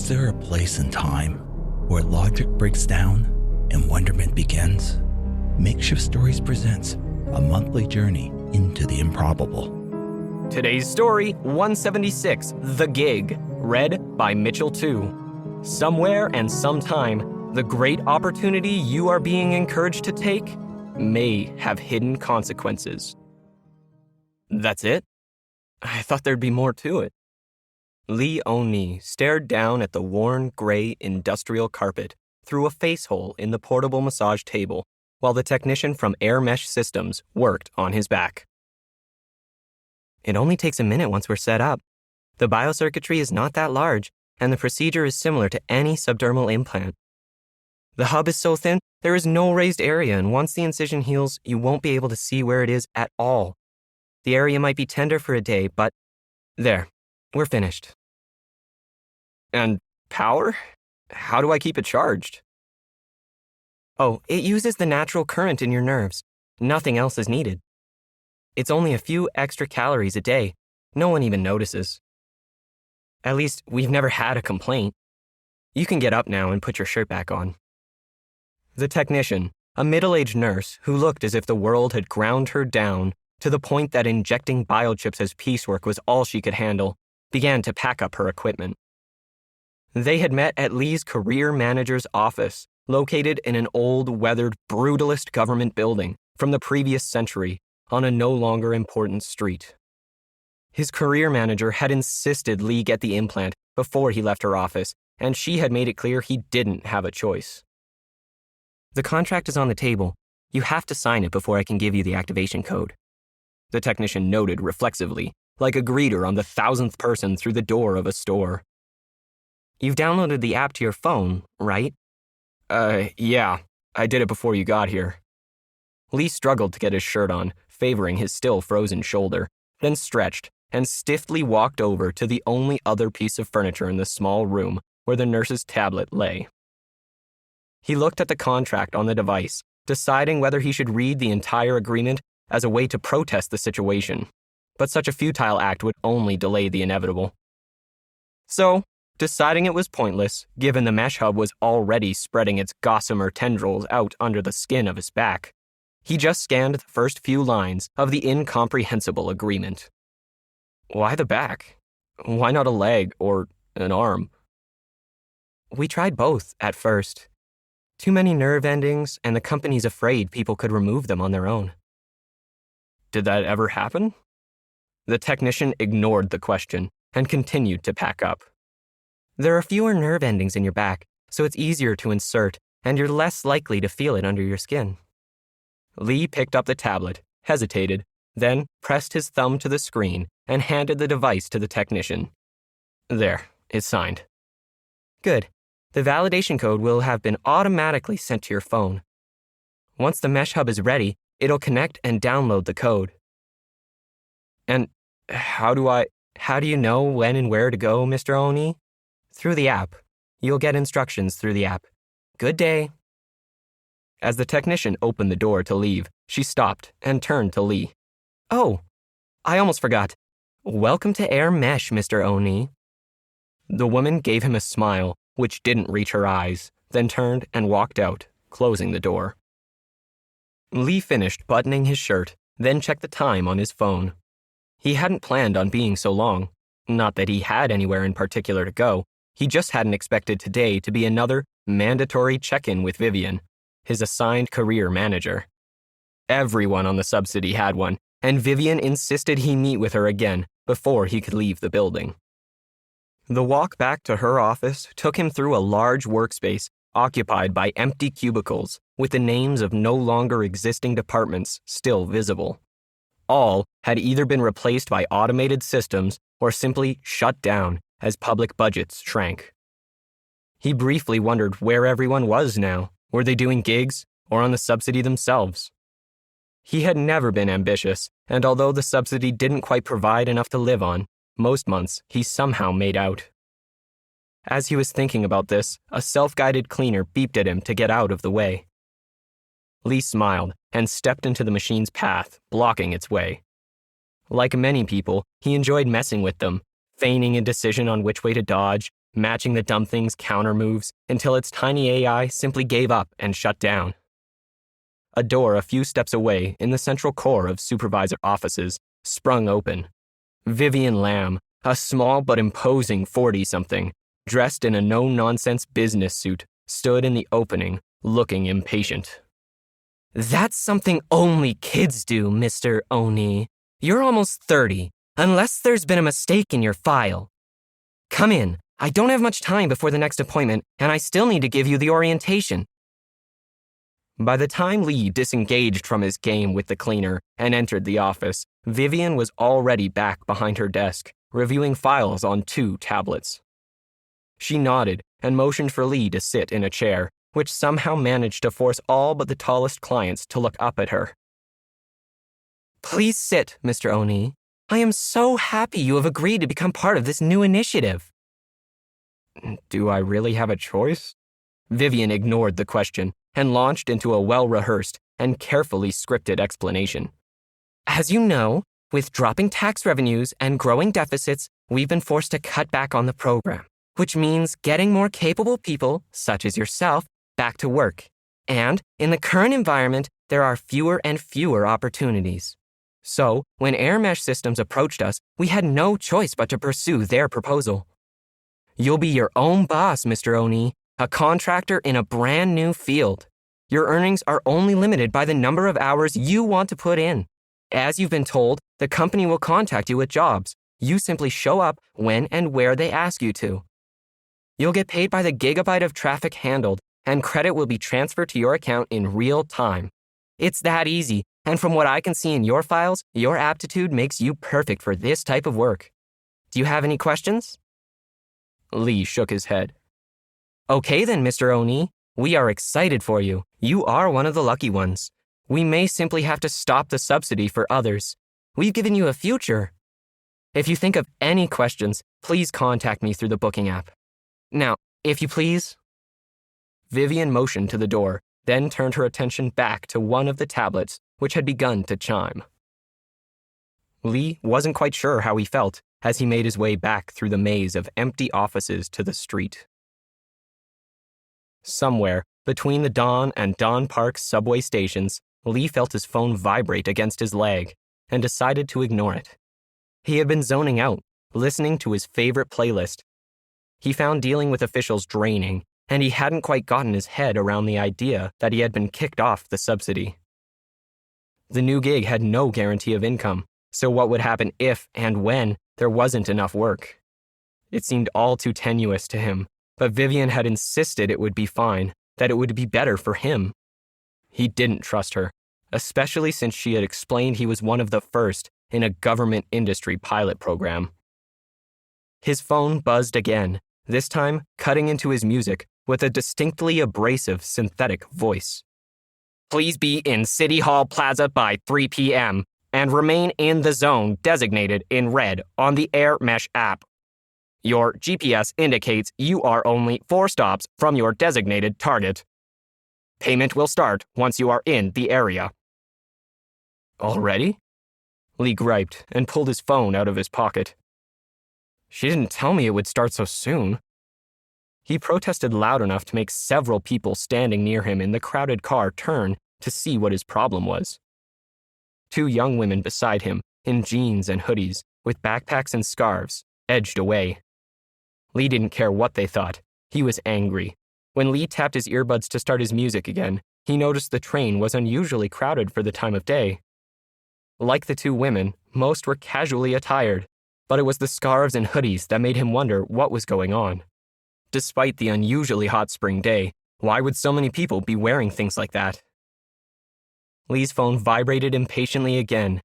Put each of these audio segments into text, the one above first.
Is there a place in time where logic breaks down and wonderment begins? Makeshift Stories presents a monthly journey into the improbable. Today's story, 176, The Gig, read by Mitchel Tew. Somewhere and sometime, the great opportunity you are being encouraged to take may have hidden consequences. That's it? I thought there'd be more to it. Lee O'Neill stared down at the worn, gray industrial carpet through a face hole in the portable massage table while the technician from Hare Mesh Systems worked on his back. It only takes a minute once we're set up. The biocircuitry is not that large, and the procedure is similar to any subdermal implant. The hub is so thin, there is no raised area, and once the incision heals, you won't be able to see where it is at all. The area might be tender for a day, but there, we're finished. And power? How do I keep it charged? Oh, it uses the natural current in your nerves. Nothing else is needed. It's only a few extra calories a day. No one even notices. At least, we've never had a complaint. You can get up now and put your shirt back on. The technician, a middle-aged nurse who looked as if the world had ground her down to the point that injecting biochips as piecework was all she could handle, began to pack up her equipment. They had met at Lee's career manager's office, located in an old, weathered, brutalist government building from the previous century on a no longer important street. His career manager had insisted Lee get the implant before he left her office, and she had made it clear he didn't have a choice. The contract is on the table. You have to sign it before I can give you the activation code. The technician noted reflexively, like a greeter on the 1,000th person through the door of a store. You've downloaded the app to your phone, right? Yeah. I did it before you got here. Lee struggled to get his shirt on, favoring his still frozen shoulder, then stretched and stiffly walked over to the only other piece of furniture in the small room where the nurse's tablet lay. He looked at the contract on the device, deciding whether he should read the entire agreement as a way to protest the situation, but such a futile act would only delay the inevitable. So, deciding it was pointless, given the mesh hub was already spreading its gossamer tendrils out under the skin of his back, he just scanned the first few lines of the incomprehensible agreement. Why the back? Why not a leg or an arm? We tried both at first. Too many nerve endings, and the company's afraid people could remove them on their own. Did that ever happen? The technician ignored the question and continued to pack up. There are fewer nerve endings in your back, so it's easier to insert, and you're less likely to feel it under your skin. Lee picked up the tablet, hesitated, then pressed his thumb to the screen and handed the device to the technician. There, it's signed. Good. The validation code will have been automatically sent to your phone. Once the mesh hub is ready, it'll connect and download the code. And how do you know when and where to go, Mr. O'Neill? Through the app. You'll get instructions through the app. Good day. As the technician opened the door to leave, she stopped and turned to Lee. Oh, I almost forgot. Welcome to Hare Mesh, Mr. O'Neill. The woman gave him a smile, which didn't reach her eyes, then turned and walked out, closing the door. Lee finished buttoning his shirt, then checked the time on his phone. He hadn't planned on being so long. Not that he had anywhere in particular to go. He just hadn't expected today to be another mandatory check-in with Vivian, his assigned career manager. Everyone on the subsidy had one, and Vivian insisted he meet with her again before he could leave the building. The walk back to her office took him through a large workspace occupied by empty cubicles with the names of no longer existing departments still visible. All had either been replaced by automated systems or simply shut down as public budgets shrank. He briefly wondered where everyone was now. Were they doing gigs or on the subsidy themselves? He had never been ambitious, and although the subsidy didn't quite provide enough to live on, most months he somehow made out. As he was thinking about this, a self-guided cleaner beeped at him to get out of the way. Lee smiled and stepped into the machine's path, blocking its way. Like many people, he enjoyed messing with them, feigning indecision on which way to dodge, matching the dumb thing's counter moves until its tiny AI simply gave up and shut down. A door a few steps away in the central core of supervisor offices sprung open. Vivian Lamb, a small but imposing 40-something, dressed in a no-nonsense business suit, stood in the opening, looking impatient. "That's something only kids do, Mr. Oni. You're almost 30, unless there's been a mistake in your file. Come in. I don't have much time before the next appointment, and I still need to give you the orientation." By the time Lee disengaged from his game with the cleaner and entered the office, Vivian was already back behind her desk, reviewing files on 2 tablets. She nodded and motioned for Lee to sit in a chair, which somehow managed to force all but the tallest clients to look up at her. "Please sit, Mr. Oni. I am so happy you have agreed to become part of this new initiative." "Do I really have a choice?" Vivian ignored the question and launched into a well-rehearsed and carefully scripted explanation. "As you know, with dropping tax revenues and growing deficits, we've been forced to cut back on the program, which means getting more capable people, such as yourself, back to work. And in the current environment, there are fewer and fewer opportunities. So, when Air Mesh Systems approached us, we had no choice but to pursue their proposal. You'll be your own boss, Mr. Oni, a contractor in a brand new field. Your earnings are only limited by the number of hours you want to put in. As you've been told, the company will contact you with jobs. You simply show up when and where they ask you to. You'll get paid by the gigabyte of traffic handled, and credit will be transferred to your account in real time. It's that easy, and from what I can see in your files, your aptitude makes you perfect for this type of work. Do you have any questions?" Lee shook his head. "Okay then, Mr. Oni. We are excited for you. You are one of the lucky ones. We may simply have to stop the subsidy for others. We've given you a future. If you think of any questions, please contact me through the booking app. Now, if you please." Vivian motioned to the door, then turned her attention back to one of the tablets, which had begun to chime. Lee wasn't quite sure how he felt as he made his way back through the maze of empty offices to the street. Somewhere between the Dawn and Dawn Park subway stations, Lee felt his phone vibrate against his leg and decided to ignore it. He had been zoning out, listening to his favorite playlist. He found dealing with officials draining, and he hadn't quite gotten his head around the idea that he had been kicked off the subsidy. The new gig had no guarantee of income, so what would happen if and when there wasn't enough work? It seemed all too tenuous to him, but Vivian had insisted it would be fine, that it would be better for him. He didn't trust her, especially since she had explained he was one of the first in a government industry pilot program. His phone buzzed again, this time cutting into his music with a distinctly abrasive synthetic voice. "Please be in City Hall Plaza by 3 p.m. and remain in the zone designated in red on the Air Mesh app. Your GPS indicates you are only 4 stops from your designated target. Payment will start once you are in the area." "Already?" Lee griped and pulled his phone out of his pocket. "She didn't tell me it would start so soon." He protested loud enough to make several people standing near him in the crowded car turn to see what his problem was. 2 young women beside him, in jeans and hoodies, with backpacks and scarves, edged away. Lee didn't care what they thought. He was angry. When Lee tapped his earbuds to start his music again, he noticed the train was unusually crowded for the time of day. Like the 2 women, most were casually attired, but it was the scarves and hoodies that made him wonder what was going on. Despite the unusually hot spring day, why would so many people be wearing things like that? Lee's phone vibrated impatiently again.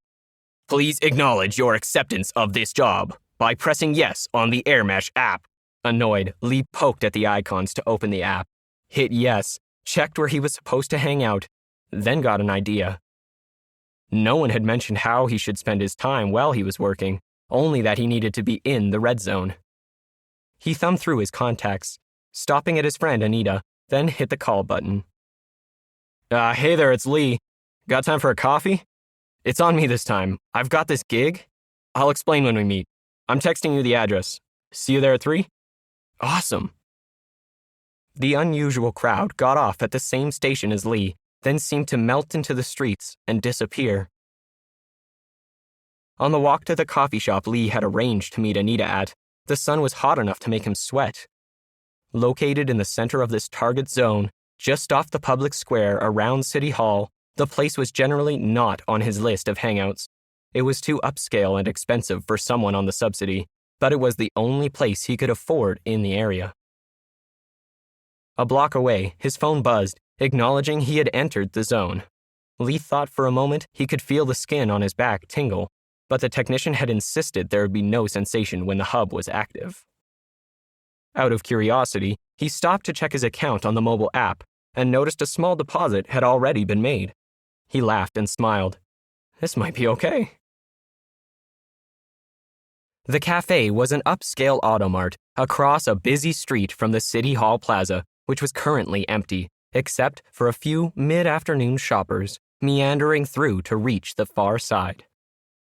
"Please acknowledge your acceptance of this job by pressing yes on the AirMesh app." Annoyed, Lee poked at the icons to open the app, hit yes, checked where he was supposed to hang out, then got an idea. No one had mentioned how he should spend his time while he was working, only that he needed to be in the red zone. He thumbed through his contacts, stopping at his friend Anita, then hit the call button. Hey there, it's Lee. Got time for a coffee? It's on me this time. I've got this gig. I'll explain when we meet. I'm texting you the address. See you there at 3? Awesome. The unusual crowd got off at the same station as Lee, then seemed to melt into the streets and disappear. On the walk to the coffee shop Lee had arranged to meet Anita at, the sun was hot enough to make him sweat. Located in the center of this target zone, just off the public square around City Hall, the place was generally not on his list of hangouts. It was too upscale and expensive for someone on the subsidy, but it was the only place he could afford in the area. A block away, his phone buzzed, acknowledging he had entered the zone. Lee thought for a moment he could feel the skin on his back tingle, but the technician had insisted there would be no sensation when the hub was active. Out of curiosity, he stopped to check his account on the mobile app and noticed a small deposit had already been made. He laughed and smiled. This might be okay. The cafe was an upscale automart across a busy street from the City Hall Plaza, which was currently empty, except for a few mid-afternoon shoppers meandering through to reach the far side.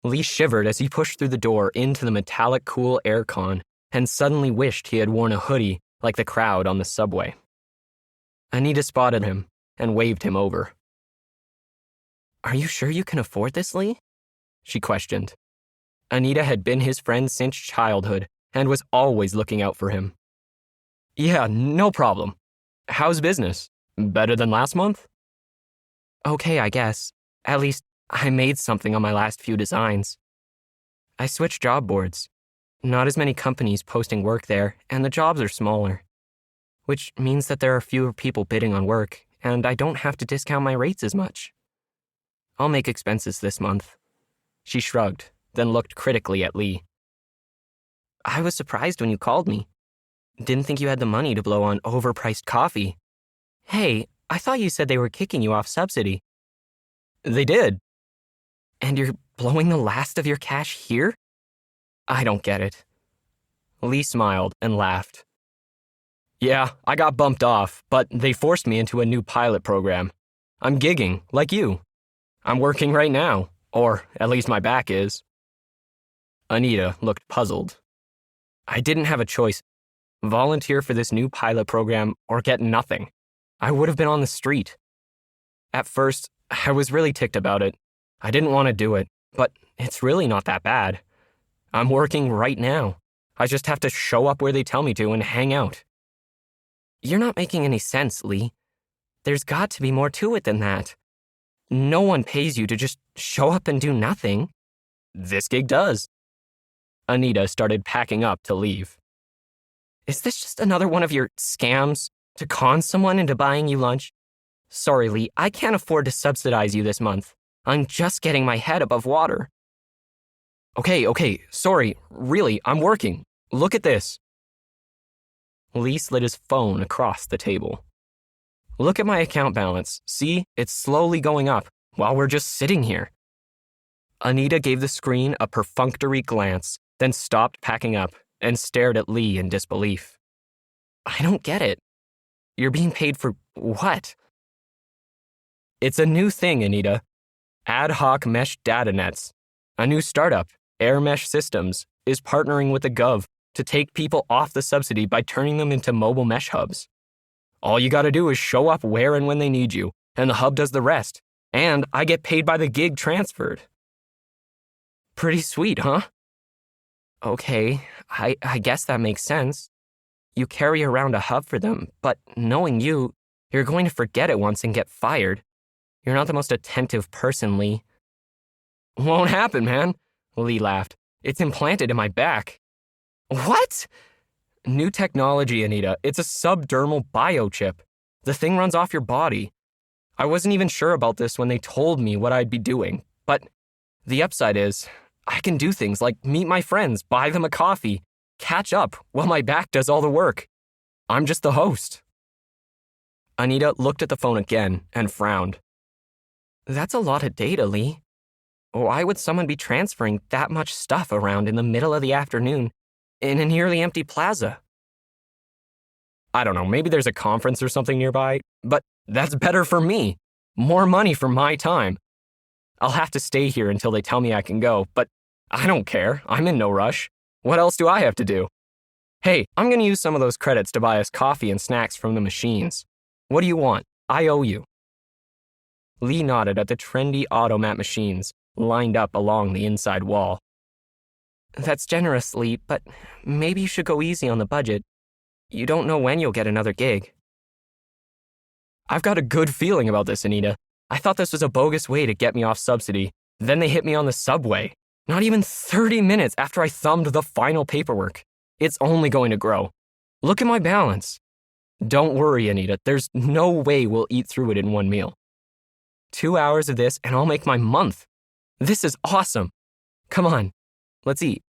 Lee shivered as he pushed through the door into the metallic cool aircon and suddenly wished he had worn a hoodie like the crowd on the subway. Anita spotted him and waved him over. Are you sure you can afford this, Lee? She questioned. Anita had been his friend since childhood and was always looking out for him. Yeah, no problem. How's business? Better than last month? Okay, I guess. At least I made something on my last few designs. I switched job boards. Not as many companies posting work there, and the jobs are smaller. Which means that there are fewer people bidding on work, and I don't have to discount my rates as much. I'll make expenses this month. She shrugged, then looked critically at Lee. I was surprised when you called me. Didn't think you had the money to blow on overpriced coffee. Hey, I thought you said they were kicking you off subsidy. They did. And you're blowing the last of your cash here? I don't get it. Lee smiled and laughed. Yeah, I got bumped off, but they forced me into a new pilot program. I'm gigging, like you. I'm working right now, or at least my back is. Anita looked puzzled. I didn't have a choice. Volunteer for this new pilot program or get nothing. I would have been on the street. At first, I was really ticked about it. I didn't want to do it, but it's really not that bad. I'm working right now. I just have to show up where they tell me to and hang out. You're not making any sense, Lee. There's got to be more to it than that. No one pays you to just show up and do nothing. This gig does. Anita started packing up to leave. Is this just another one of your scams to con someone into buying you lunch? Sorry, Lee, I can't afford to subsidize you this month. I'm just getting my head above water. Okay, sorry, really, I'm working. Look at this. Lee slid his phone across the table. Look at my account balance. See, it's slowly going up while we're just sitting here. Anita gave the screen a perfunctory glance, then stopped packing up and stared at Lee in disbelief. I don't get it. You're being paid for what? It's a new thing, Anita. Ad hoc mesh data nets. A new startup, Air Mesh Systems, is partnering with the Gov to take people off the subsidy by turning them into mobile mesh hubs. All you gotta do is show up where and when they need you, and the hub does the rest, and I get paid by the gig transferred. Pretty sweet, huh? Okay, I guess that makes sense. You carry around a hub for them, but knowing you, you're going to forget it once and get fired. You're not the most attentive person, Lee. Won't happen, man, Lee laughed. It's implanted in my back. What? New technology, Anita. It's a subdermal biochip. The thing runs off your body. I wasn't even sure about this when they told me what I'd be doing, but the upside is I can do things like meet my friends, buy them a coffee, catch up while my back does all the work. I'm just the host. Anita looked at the phone again and frowned. That's a lot of data, Lee. Why would someone be transferring that much stuff around in the middle of the afternoon in a nearly empty plaza? I don't know, maybe there's a conference or something nearby, but that's better for me. More money for my time. I'll have to stay here until they tell me I can go, but I don't care. I'm in no rush. What else do I have to do? Hey, I'm going to use some of those credits to buy us coffee and snacks from the machines. What do you want? I owe you. Lee nodded at the trendy automat machines lined up along the inside wall. That's generous, Lee, but maybe you should go easy on the budget. You don't know when you'll get another gig. I've got a good feeling about this, Anita. I thought this was a bogus way to get me off subsidy. Then they hit me on the subway. Not even 30 minutes after I thumbed the final paperwork. It's only going to grow. Look at my balance. Don't worry, Anita. There's no way we'll eat through it in one meal. 2 hours of this and I'll make my month. This is awesome. Come on, let's eat.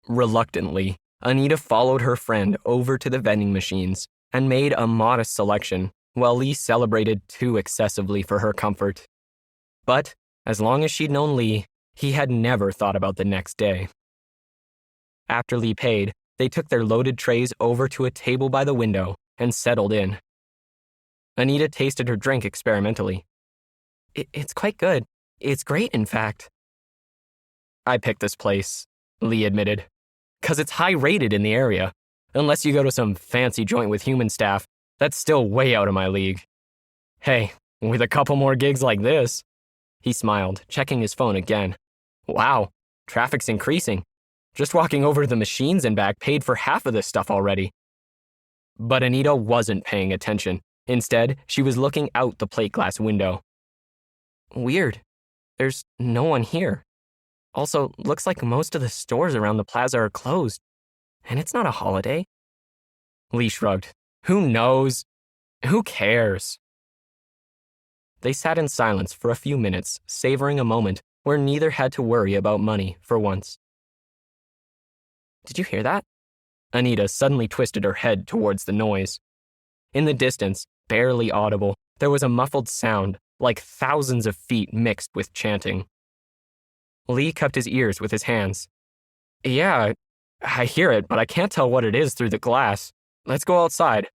Reluctantly, Anita followed her friend over to the vending machines and made a modest selection, while Lee celebrated too excessively for her comfort. But as long as she'd known Lee, he had never thought about the next day. After Lee paid, they took their loaded trays over to a table by the window and settled in. Anita tasted her drink experimentally. It's quite good. It's great, in fact. I picked this place, Lee admitted, 'cause it's high-rated in the area. Unless you go to some fancy joint with human staff, that's still way out of my league. Hey, with a couple more gigs like this. He smiled, checking his phone again. Wow, traffic's increasing. Just walking over to the machines and back paid for half of this stuff already. But Anita wasn't paying attention. Instead, she was looking out the plate glass window. Weird. There's no one here. Also, looks like most of the stores around the plaza are closed. And it's not a holiday. Lee shrugged. Who knows? Who cares? They sat in silence for a few minutes, savoring a moment where neither had to worry about money for once. Did you hear that? Anita suddenly twisted her head towards the noise. In the distance, barely audible, there was a muffled sound, like thousands of feet mixed with chanting. Lee cupped his ears with his hands. Yeah, I hear it, but I can't tell what it is through the glass. Let's go outside.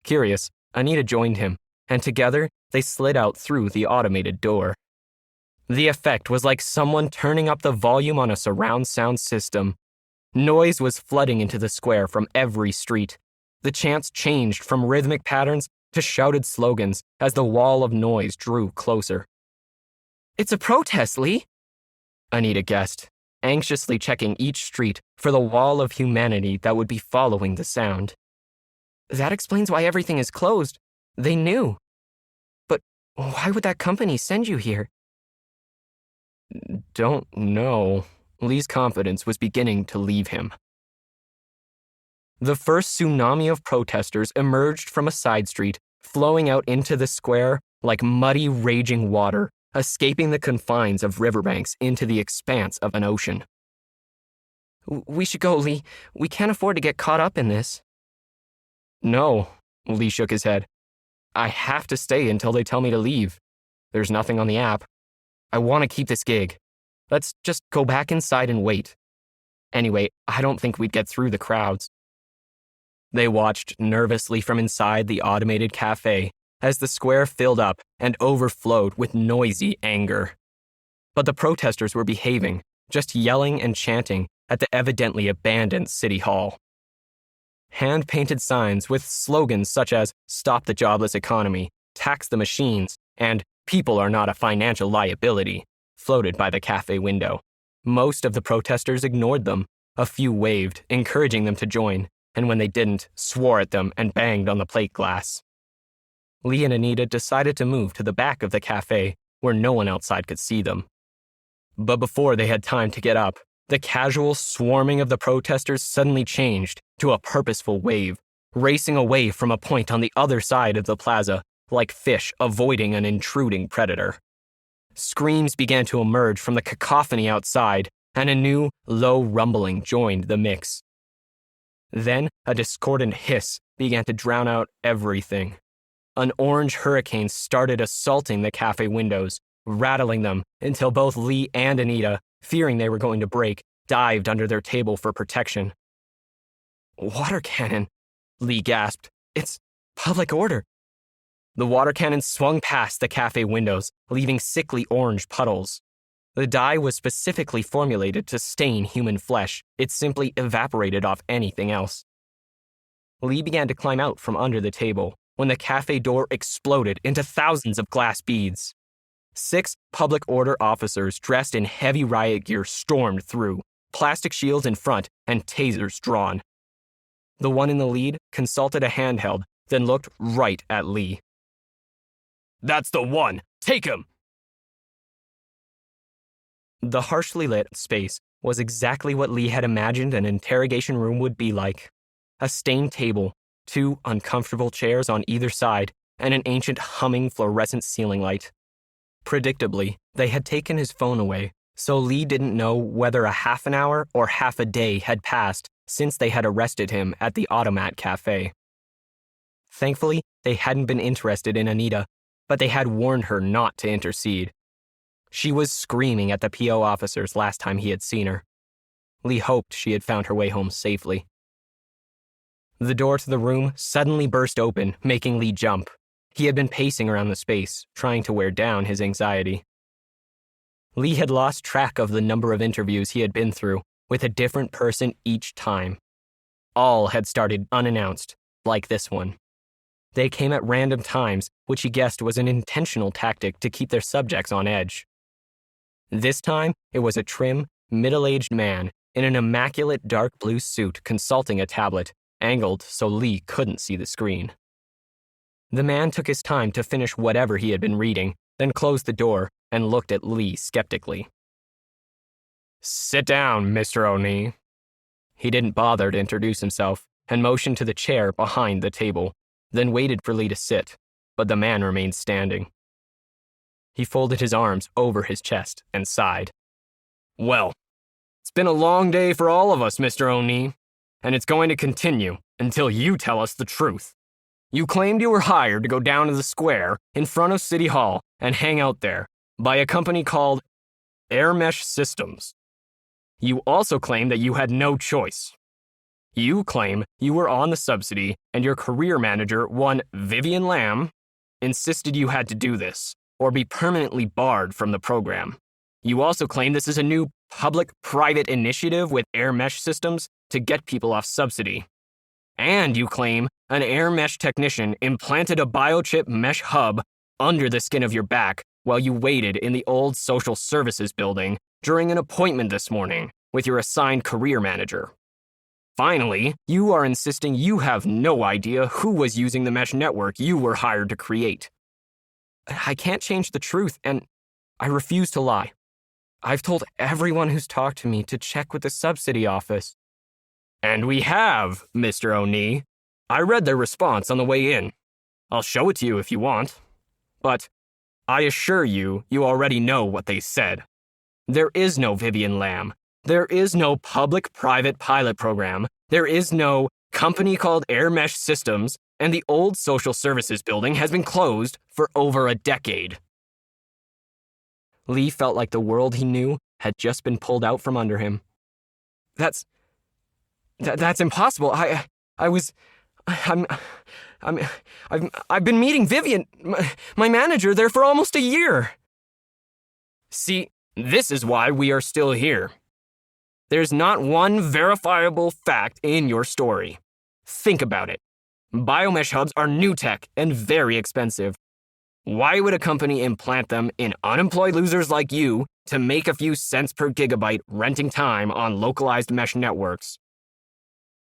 Curious, Anita joined him, and together they slid out through the automated door. The effect was like someone turning up the volume on a surround sound system. Noise was flooding into the square from every street. The chants changed from rhythmic patterns to shouted slogans as the wall of noise drew closer. It's a protest, Lee, Anita guessed, anxiously checking each street for the wall of humanity that would be following the sound. That explains why everything is closed. They knew. But why would that company send you here? Don't know. Lee's confidence was beginning to leave him. The first tsunami of protesters emerged from a side street, flowing out into the square like muddy, raging water, escaping the confines of riverbanks into the expanse of an ocean. We should go, Lee. We can't afford to get caught up in this. No, Lee shook his head. I have to stay until they tell me to leave. There's nothing on the app. I want to keep this gig. Let's just go back inside and wait. Anyway, I don't think we'd get through the crowds. They watched nervously from inside the automated cafe as the square filled up and overflowed with noisy anger. But the protesters were behaving, just yelling and chanting at the evidently abandoned city hall. Hand-painted signs with slogans such as "Stop the jobless economy," "Tax the machines," and "People are not a financial liability" floated by the cafe window. Most of the protesters ignored them. A few waved, encouraging them to join, and when they didn't, swore at them and banged on the plate glass. Lee and Anita decided to move to the back of the cafe, where no one outside could see them. But before they had time to get up, the casual swarming of the protesters suddenly changed to a purposeful wave, racing away from a point on the other side of the plaza, like fish avoiding an intruding predator. Screams began to emerge from the cacophony outside, and a new, low rumbling joined the mix. Then a discordant hiss began to drown out everything. An orange hurricane started assaulting the cafe windows, rattling them until both Lee and Anita, fearing they were going to break, dived under their table for protection. Water cannon, Lee gasped. It's public order. The water cannon swung past the cafe windows, leaving sickly orange puddles. The dye was specifically formulated to stain human flesh. It simply evaporated off anything else. Lee began to climb out from under the table when the cafe door exploded into thousands of glass beads. 6 public order officers dressed in heavy riot gear stormed through, plastic shields in front and tasers drawn. The one in the lead consulted a handheld, then looked right at Lee. "That's the one! Take him!" The harshly lit space was exactly what Lee had imagined an interrogation room would be like. A stained table, 2 uncomfortable chairs on either side, and an ancient humming fluorescent ceiling light. Predictably, they had taken his phone away, so Lee didn't know whether a half an hour or half a day had passed since they had arrested him at the Automat Cafe. Thankfully, they hadn't been interested in Anita, but they had warned her not to intercede. She was screaming at the PO officers last time he had seen her. Lee hoped she had found her way home safely. The door to the room suddenly burst open, making Lee jump. He had been pacing around the space, trying to wear down his anxiety. Lee had lost track of the number of interviews he had been through, with a different person each time. All had started unannounced, like this one. They came at random times, which he guessed was an intentional tactic to keep their subjects on edge. This time, it was a trim, middle-aged man in an immaculate dark blue suit consulting a tablet, angled so Lee couldn't see the screen. The man took his time to finish whatever he had been reading, then closed the door and looked at Lee skeptically. "Sit down, Mr. O'Neill." He didn't bother to introduce himself and motioned to the chair behind the table, then waited for Lee to sit, but the man remained standing. He folded his arms over his chest and sighed. "Well, it's been a long day for all of us, Mr. O'Neill, and it's going to continue until you tell us the truth. You claimed you were hired to go down to the square in front of City Hall and hang out there by a company called Air Mesh Systems. You also claim that you had no choice. You claim you were on the subsidy and your career manager, one Vivian Lamb, insisted you had to do this or be permanently barred from the program. You also claim this is a new public-private initiative with Air Mesh Systems to get people off subsidy. And you claim an air mesh technician implanted a biochip mesh hub under the skin of your back while you waited in the old social services building during an appointment this morning with your assigned career manager. Finally, you are insisting you have no idea who was using the mesh network you were hired to create. I can't change the truth, and I refuse to lie. I've told everyone who's talked to me to check with the subsidy office." "And we have, Mr. O'Neill. I read their response on the way in. I'll show it to you if you want. But I assure you, you already know what they said. There is no Vivian Lamb. There is no public-private pilot program. There is no company called Air Mesh Systems, and the old social services building has been closed for over a decade." Lee felt like the world he knew had just been pulled out from under him. That's impossible. I've been meeting Vivian, my manager, there for almost a year. See, this is why we are still here. There's not one verifiable fact in your story. Think about it. Biomesh hubs are new tech and very expensive. Why would a company implant them in unemployed losers like you to make a few cents per gigabyte renting time on localized mesh networks?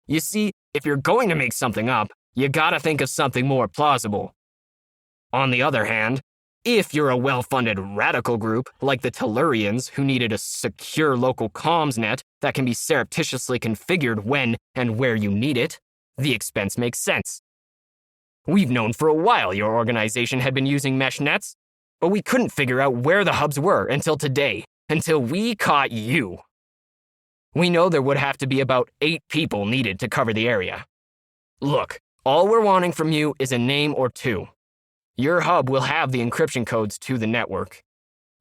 You see, if you're going to make something up, you gotta think of something more plausible. On the other hand, if you're a well-funded radical group like the Tellurians who needed a secure local comms net that can be surreptitiously configured when and where you need it, the expense makes sense. We've known for a while your organization had been using mesh nets, but we couldn't figure out where the hubs were until today, until we caught you. We know there would have to be about 8 people needed to cover the area. Look, all we're wanting from you is a name or 2. Your hub will have the encryption codes to the network.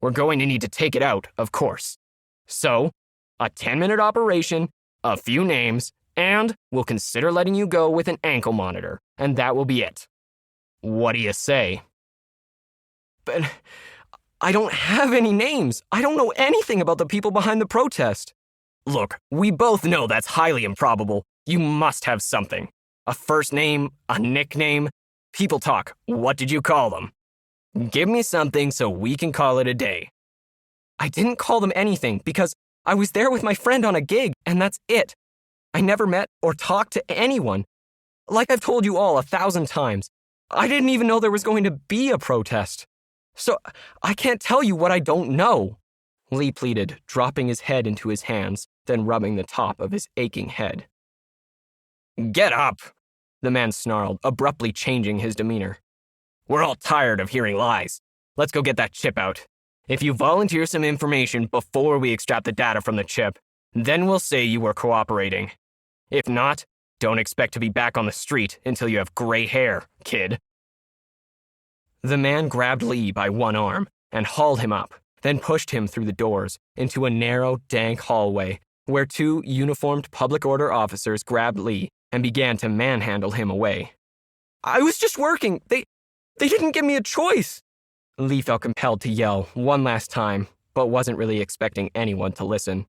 We're going to need to take it out, of course. So, a 10-minute operation, a few names, and we'll consider letting you go with an ankle monitor, and that will be it. What do you say? But I don't have any names. I don't know anything about the people behind the protest. Look, we both know that's highly improbable. You must have something. A first name, a nickname. People talk. What did you call them? Give me something so we can call it a day. I didn't call them anything because I was there with my friend on a gig, and that's it. I never met or talked to anyone. Like I've told you all 1,000 times, I didn't even know there was going to be a protest. So I can't tell you what I don't know, Lee pleaded, dropping his head into his hands, then rubbing the top of his aching head. Get up, the man snarled, abruptly changing his demeanor. We're all tired of hearing lies. Let's go get that chip out. If you volunteer some information before we extract the data from the chip, then we'll say you were cooperating. If not, don't expect to be back on the street until you have gray hair, kid. The man grabbed Lee by one arm and hauled him up, then pushed him through the doors into a narrow, dank hallway where 2 uniformed public order officers grabbed Lee and began to manhandle him away. I was just working. They didn't give me a choice. Lee felt compelled to yell one last time, but wasn't really expecting anyone to listen.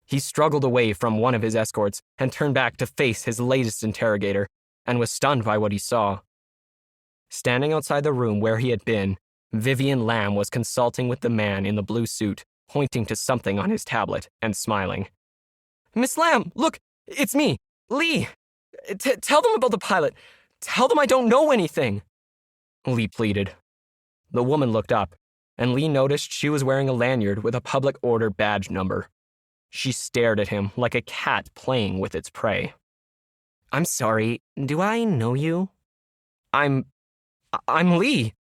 He struggled away from one of his escorts and turned back to face his latest interrogator, and was stunned by what he saw. Standing outside the room where he had been, Vivian Lamb was consulting with the man in the blue suit, pointing to something on his tablet and smiling. Miss Lamb, look, it's me, Lee. Tell them about the pilot. Tell them I don't know anything. Lee pleaded. The woman looked up, and Lee noticed she was wearing a lanyard with a public order badge number. She stared at him like a cat playing with its prey. I'm sorry, do I know you? I'm Lee.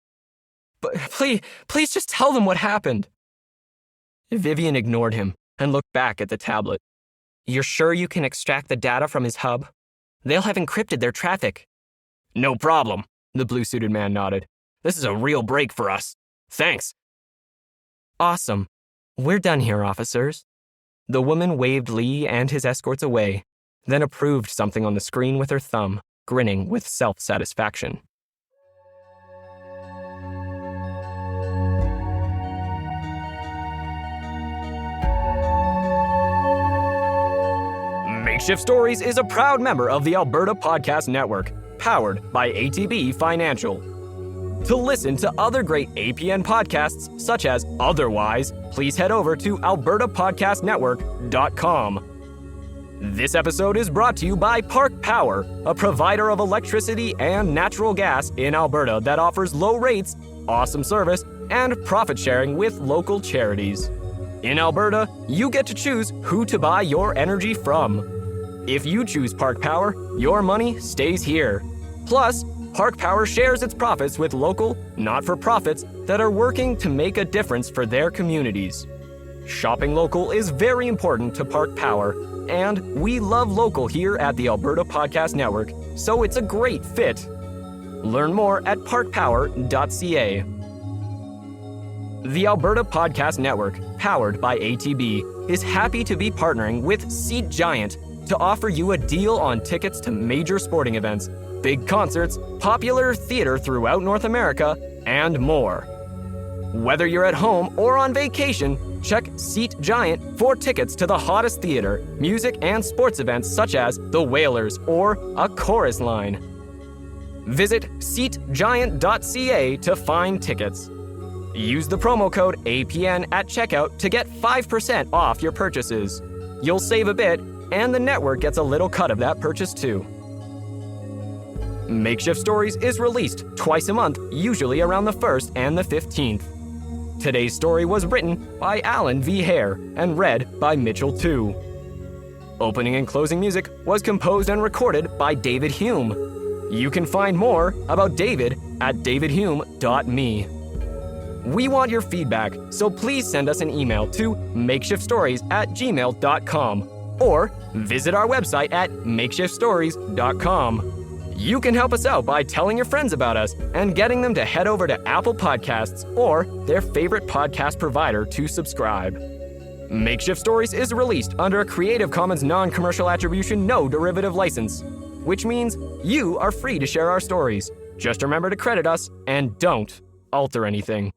But please just tell them what happened. Vivian ignored him and looked back at the tablet. You're sure you can extract the data from his hub? They'll have encrypted their traffic. No problem, the blue-suited man nodded. This is a real break for us. Thanks. Awesome. We're done here, officers. The woman waved Lee and his escorts away, then approved something on the screen with her thumb, grinning with self-satisfaction. Makeshift Stories is a proud member of the Alberta Podcast Network, powered by ATB Financial. To listen to other great APN podcasts, such as Otherwise, please head over to albertapodcastnetwork.com. This episode is brought to you by Park Power, a provider of electricity and natural gas in Alberta that offers low rates, awesome service, and profit sharing with local charities. In Alberta, you get to choose who to buy your energy from. If you choose Park Power, your money stays here. Plus, Park Power shares its profits with local, not-for-profits that are working to make a difference for their communities. Shopping local is very important to Park Power, and we love local here at the Alberta Podcast Network, so it's a great fit. Learn more at parkpower.ca. The Alberta Podcast Network, powered by ATB, is happy to be partnering with Seat Giant to offer you a deal on tickets to major sporting events, big concerts, popular theater throughout North America, and more. Whether you're at home or on vacation, check Seat Giant for tickets to the hottest theater, music, and sports events such as The Whalers or A Chorus Line. Visit seatgiant.ca to find tickets. Use the promo code APN at checkout to get 5% off your purchases. You'll save a bit, and the network gets a little cut of that purchase too. Makeshift Stories is released twice a month, usually around the 1st and the 15th. Today's story was written by Alan V. Hare and read by Mitchel Tew. Opening and closing music was composed and recorded by David Hume. You can find more about David at davidhume.me. We want your feedback, so please send us an email to makeshiftstories@gmail.com or visit our website at makeshiftstories.com. You can help us out by telling your friends about us and getting them to head over to Apple Podcasts or their favorite podcast provider to subscribe. Makeshift Stories is released under a Creative Commons non-commercial attribution no derivative license, which means you are free to share our stories. Just remember to credit us and don't alter anything.